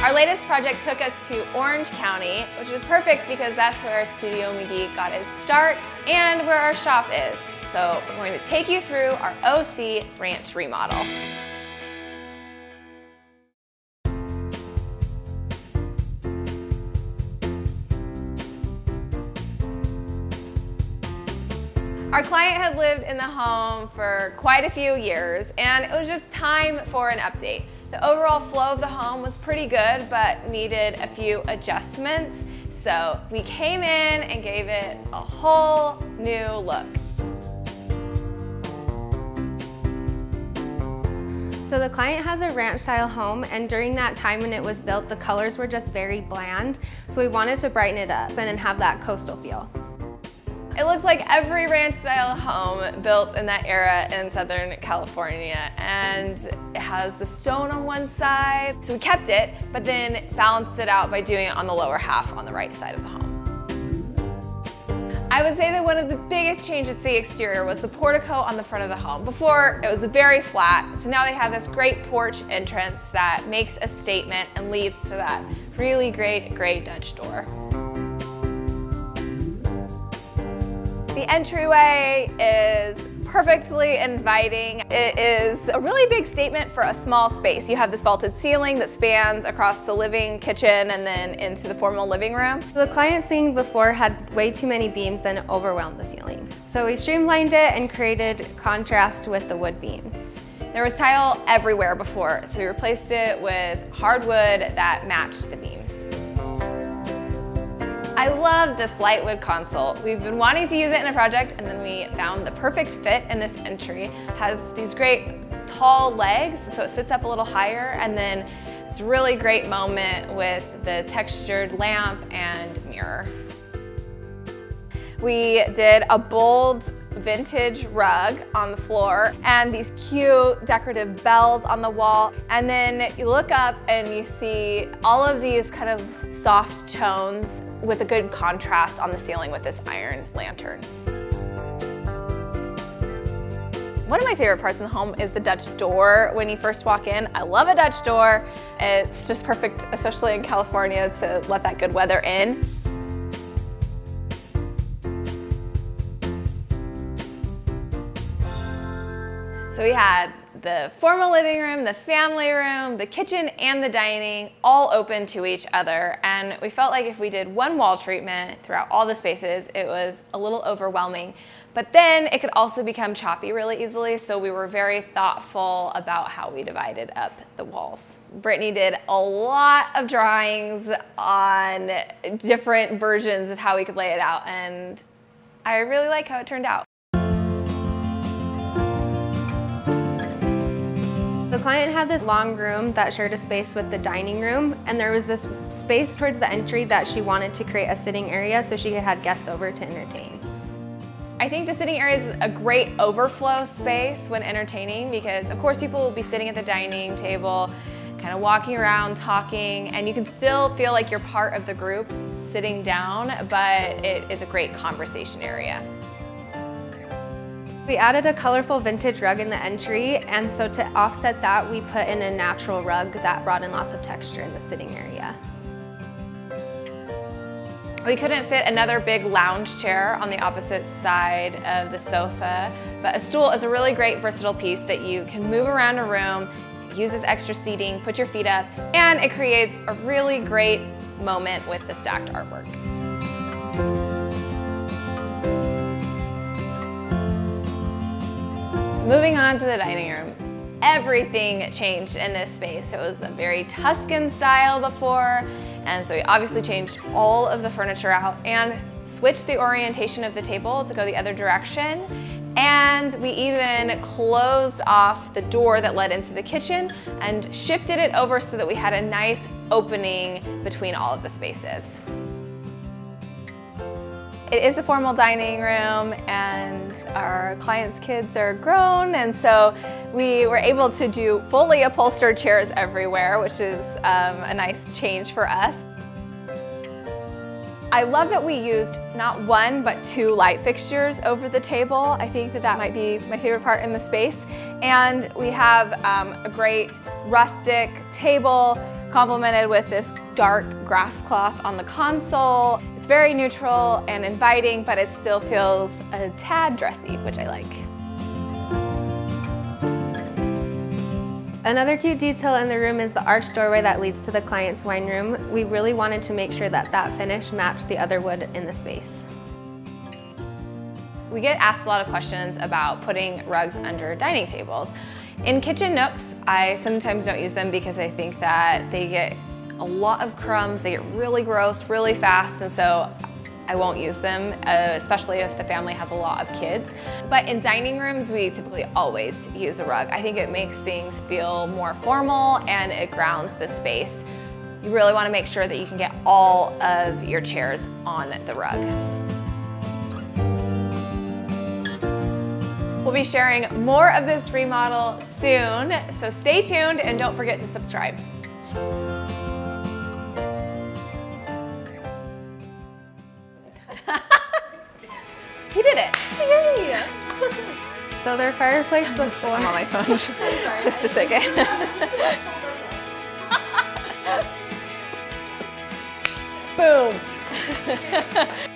Our latest project took us to Orange County, which was perfect because that's where Studio McGee got its start and where our shop is. So we're going to take you through our OC ranch remodel. Our client had lived in the home for quite a few years, and it was just time for an update. The overall flow of the home was pretty good, but needed a few adjustments. So we came in and gave it a whole new look. So the client has a ranch style home, and during that time when it was built, the colors were just very bland. So we wanted to brighten it up and have that coastal feel. It looks like every ranch style home built in that era in Southern California, and it has the stone on one side. So we kept it, but then balanced it out by doing it on the lower half on the right side of the home. I would say that one of the biggest changes to the exterior was the portico on the front of the home. Before, it was very flat, so now they have this great porch entrance that makes a statement and leads to that really great gray Dutch door. The entryway is perfectly inviting. It is a really big statement for a small space. You have this vaulted ceiling that spans across the living, kitchen, and then into the formal living room. The client scene before had way too many beams and it overwhelmed the ceiling. So we streamlined it and created contrast with the wood beams. There was tile everywhere before, so we replaced it with hardwood that matched the beams. I love this lightwood console. We've been wanting to use it in a project, and then we found the perfect fit in this entry. It has these great tall legs, so it sits up a little higher, and then it's a really great moment with the textured lamp and mirror. We did a bold vintage rug on the floor and these cute decorative bells on the wall. And then you look up and you see all of these kind of soft tones with a good contrast on the ceiling with this iron lantern. One of my favorite parts in the home is the Dutch door when you first walk in. I love a Dutch door. It's just perfect, especially in California, to let that good weather in. So we had the formal living room, the family room, the kitchen, and the dining all open to each other. And we felt like if we did one wall treatment throughout all the spaces, it was a little overwhelming. But then it could also become choppy really easily, so we were very thoughtful about how we divided up the walls. Brittany did a lot of drawings on different versions of how we could lay it out, and I really like how it turned out. The client had this long room that shared a space with the dining room, and there was this space towards the entry that she wanted to create a sitting area so she could have guests over to entertain. I think the sitting area is a great overflow space when entertaining because, of course, people will be sitting at the dining table, kind of walking around, talking, and you can still feel like you're part of the group sitting down, but it is a great conversation area. We added a colorful vintage rug in the entry, and so to offset that, we put in a natural rug that brought in lots of texture in the sitting area. We couldn't fit another big lounge chair on the opposite side of the sofa, but a stool is a really great versatile piece that you can move around a room, use as extra seating, put your feet up, and it creates a really great moment with the stacked artwork. Moving on to the dining room. Everything changed in this space. It was a very Tuscan style before, and so we obviously changed all of the furniture out and switched the orientation of the table to go the other direction. And we even closed off the door that led into the kitchen and shifted it over so that we had a nice opening between all of the spaces. It is a formal dining room, and our clients' kids are grown, and so we were able to do fully upholstered chairs everywhere, which is a nice change for us. I love that we used not one, but two light fixtures over the table. I think that that might be my favorite part in the space. And we have a great rustic table complemented with this dark grass cloth on the console. It's very neutral and inviting, but it still feels a tad dressy, which I like. Another cute detail in the room is the arched doorway that leads to the client's wine room. We really wanted to make sure that that finish matched the other wood in the space. We get asked a lot of questions about putting rugs under dining tables. In kitchen nooks, I sometimes don't use them because I think that they get a lot of crumbs, they get really gross really fast, and so I won't use them, especially if the family has a lot of kids. But in dining rooms, we typically always use a rug. I think it makes things feel more formal and it grounds the space. You really want to make sure that you can get all of your chairs on the rug. We'll be sharing more of this remodel soon, so stay tuned and don't forget to subscribe. You did it! Yay! So their fireplace before... I'm on my phone, just a second. Boom!